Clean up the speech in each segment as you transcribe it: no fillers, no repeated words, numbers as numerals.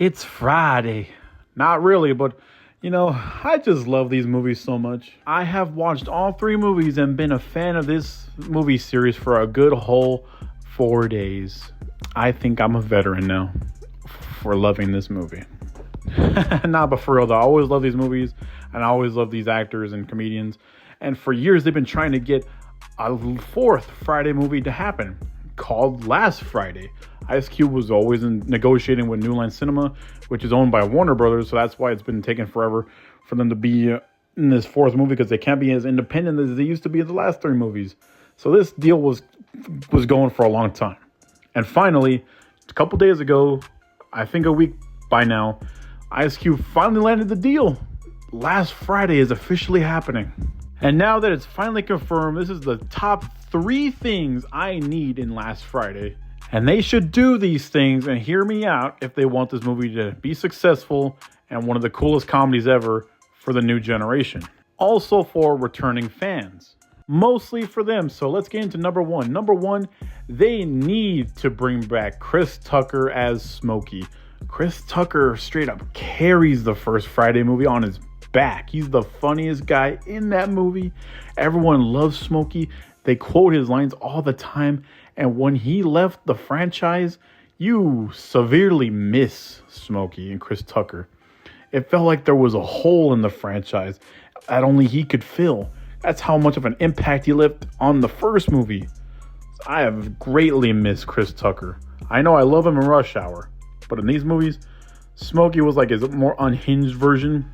It's Friday. Not really, but you know, I just love these movies so much. I have watched all three movies and been a fan of this movie series for a good whole 4 days. I think I'm a veteran now for loving this movie. Nah, but for real though, I always love these movies and I always love these actors and comedians. And for years, they've been trying to get a fourth Friday movie to happen called Last Friday. Ice Cube was always negotiating with New Line Cinema, which is owned by Warner Brothers, so that's why it's been taking forever for them to be in this fourth movie, because they can't be as independent as they used to be in the last three movies. So this deal was going for a long time. And finally, a couple days ago, I think a week by now, Ice Cube finally landed the deal. Last Friday is officially happening. And now that it's finally confirmed, this is the top 3 things I need in Last Friday. And they should do these things and hear me out if they want this movie to be successful and one of the coolest comedies ever for the new generation. Also for returning fans. Mostly for them. So let's get into number 1. Number 1, they need to bring back Chris Tucker as Smokey. Chris Tucker straight up carries the first Friday movie on his back. He's the funniest guy in that movie. Everyone loves Smokey. They quote his lines all the time. And when he left the franchise, you severely miss Smokey and Chris Tucker. It felt like there was a hole in the franchise that only he could fill. That's how much of an impact he left on the first movie. I have greatly missed Chris Tucker. I know I love him in Rush Hour, but in these movies, Smokey was like his more unhinged version,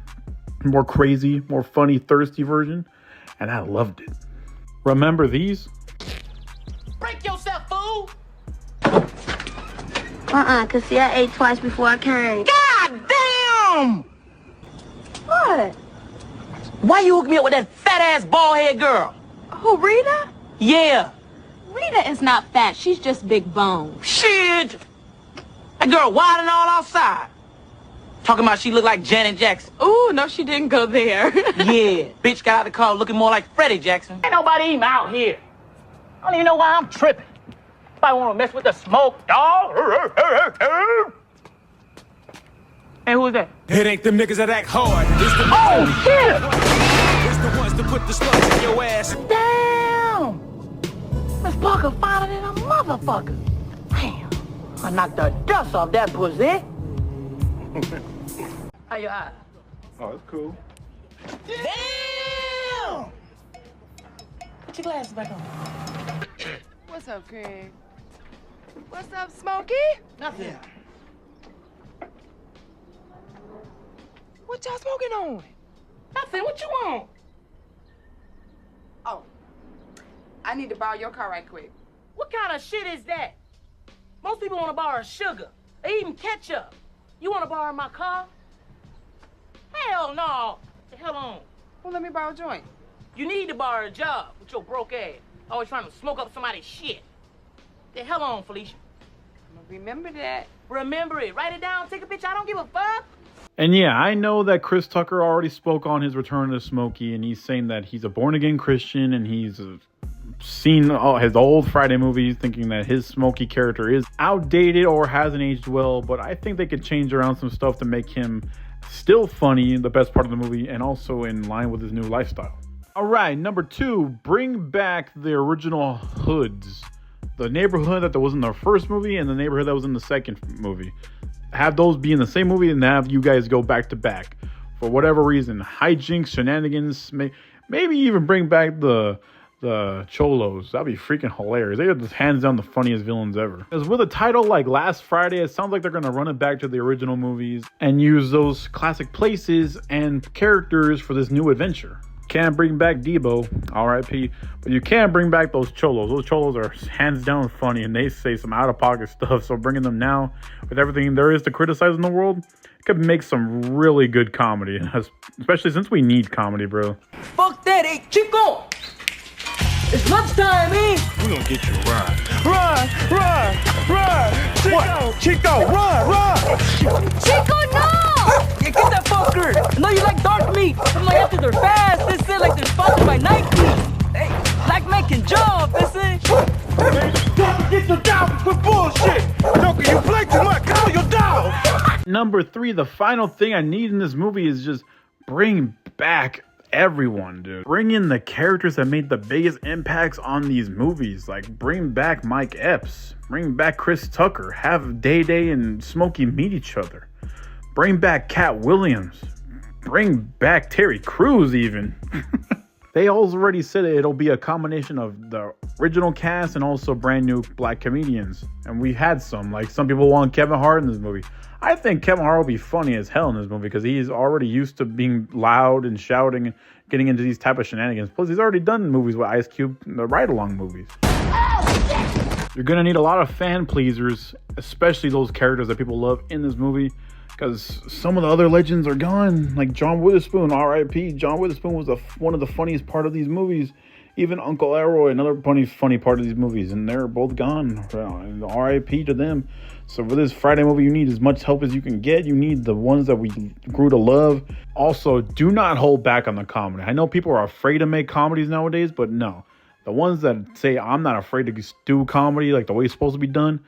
more crazy, more funny, thirsty version, and I loved it. Remember these? Break yourself, fool! Cause see, I ate twice before I came. God damn! What? Why you hook me up with that fat-ass bald-head girl? Who, Rita? Yeah. Rita is not fat. She's just big bone. Shit! That girl wild and all outside. Talking about she looked like Janet Jackson. Ooh, no, she didn't go there. Yeah, bitch got out the car looking more like Freddie Jackson. Ain't nobody even out here. I don't even know why I'm tripping. Nobody want to mess with the smoke, dog. Hey, who is that? It ain't them niggas that act hard. It's the shit! It's the ones that put the slugs in your ass. Damn! Miss Parker finer than a motherfucker. Damn. I knocked the dust off that pussy. How your eye? Oh, that's cool. Damn! Put your glasses back on. What's up, Craig? What's up, Smokey? Nothing. What y'all smoking on? Nothing. What you want? Oh, I need to borrow your car right quick. What kind of shit is that? Most people want to borrow sugar. They even ketchup. You want to borrow my car? Hell no. The hell on. Well, let me borrow a joint. You need to borrow a job with your broke ass. Always trying to smoke up somebody's shit. The hell on, Felicia. I'm gonna remember that. Remember it. Write it down. Take a picture. I don't give a fuck. And yeah, I know that Chris Tucker already spoke on his return to Smokey, and he's saying that he's a born-again Christian, and he's seen his old Friday movies, thinking that his Smokey character is outdated or hasn't aged well, but I think they could change around some stuff to make him still funny, the best part of the movie, and also in line with his new lifestyle. All right, number 2, bring back the original hoods. The neighborhood that was in the first movie and the neighborhood that was in the second movie. Have those be in the same movie and have you guys go back to back. For whatever reason, hijinks, shenanigans, maybe even bring back the Cholos. That'd be freaking hilarious. They are just hands down the funniest villains ever. Because with a title like Last Friday, it sounds like they're going to run it back to the original movies and use those classic places and characters for this new adventure. Can't bring back Debo, R.I.P., but you can bring back those Cholos. Those Cholos are hands down funny, and they say some out-of-pocket stuff, so bringing them now, with everything there is to criticize in the world, could make some really good comedy, especially since we need comedy, bro. Fuck that, hey, Chico! It's lunchtime, man! We gonna get you right. Run! Chico! What? Chico, run! Chico, no! Yeah, get that fucker! I know you like dark meat. I'm like, after they're fast, this is like they're sponsored by Nike. Hey, like making jump, this is. Get your dog for bullshit! Joker, you play too much, call your dog! Number 3, the final thing I need in this movie is just bring back everyone, dude. Bring in the characters that made the biggest impacts on these movies. Like, bring back Mike Epps. Bring back Chris Tucker. Have Day Day and Smokey meet each other. Bring back Cat Williams. Bring back Terry Crews even. They already said it'll be a combination of the original cast and also brand new black comedians. And we had some. Like, some people want Kevin Hart in this movie. I think Kevin Hart will be funny as hell in this movie because he's already used to being loud and shouting and getting into these type of shenanigans. Plus, he's already done movies with Ice Cube, the ride-along movies. You're going to need a lot of fan pleasers, especially those characters that people love in this movie, because some of the other legends are gone, like John Witherspoon, R.I.P. John Witherspoon was one of the funniest part of these movies. Even Uncle Elroy, another funny part of these movies, and they're both gone. And R.I.P. to them. So for this Friday movie, you need as much help as you can get. You need the ones that we grew to love. Also, do not hold back on the comedy. I know people are afraid to make comedies nowadays, but no. The ones that say, I'm not afraid to do comedy like the way it's supposed to be done,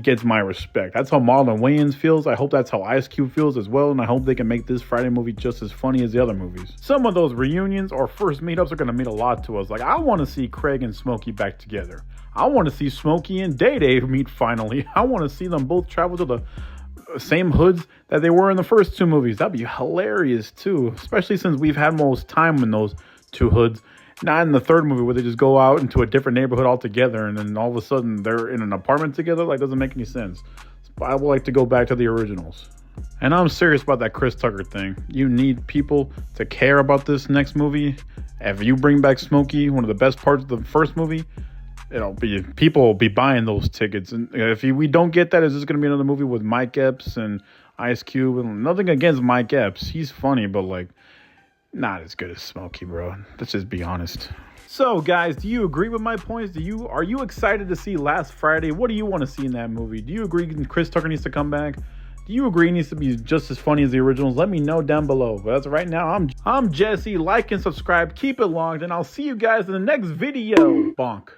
gets my respect. That's how Marlon Wayans feels. I hope that's how Ice Cube feels as well, and I hope they can make this Friday movie just as funny as the other movies. Some of those reunions or first meetups are going to mean a lot to us. Like, I want to see Craig and Smokey back together. I want to see Smokey and Day Day meet finally. I want to see them both travel to the same hoods that they were in the first 2 movies. That'd be hilarious too, especially since we've had most time in those 2 hoods. Not in the 3rd movie where they just go out into a different neighborhood altogether and then all of a sudden they're in an apartment together. Like, doesn't make any sense. I would like to go back to the originals. And I'm serious about that Chris Tucker thing. You need people to care about this next movie. If you bring back Smokey, one of the best parts of the first movie, people will be buying those tickets. And if we don't get that, it's just going to be another movie with Mike Epps and Ice Cube. And nothing against Mike Epps. He's funny, but like, not as good as Smokey, bro. Let's just be honest. So, guys, do you agree with my points? Are you excited to see Last Friday? What do you want to see in that movie? Do you agree Chris Tucker needs to come back? Do you agree he needs to be just as funny as the originals? Let me know down below. But as of right now, I'm Jesse. Like and subscribe. Keep it locked, and I'll see you guys in the next video. Bonk.